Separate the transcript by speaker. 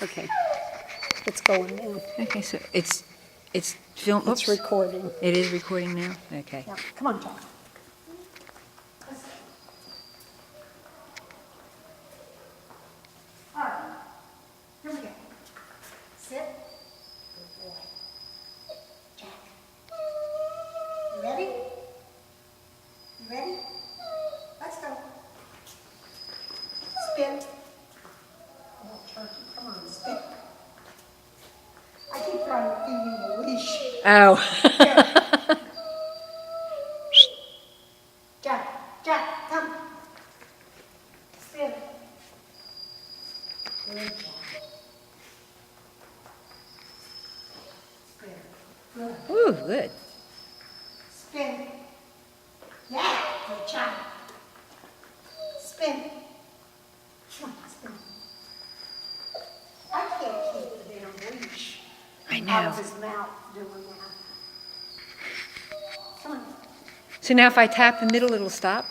Speaker 1: Okay. It's going now.
Speaker 2: Okay, so it's film.
Speaker 1: It's recording.
Speaker 2: It is recording now? Okay.
Speaker 1: Yeah, come on, John. All right, here we go. Sit. Good boy. Jack. You ready? You ready? Let's go. Spin. Oh, turkey, come on, spin. I keep trying to feed you the leash.
Speaker 2: Oh.
Speaker 1: Jack, come. Spin. Good job. Spin. Good.
Speaker 2: Ooh, good.
Speaker 1: Spin. Yeah, good job. Spin. Come on, spin. I can't keep the damn leash
Speaker 2: I
Speaker 1: out
Speaker 2: know.
Speaker 1: of his mouth doing that. Come on.
Speaker 2: So now if I tap the middle, it'll stop?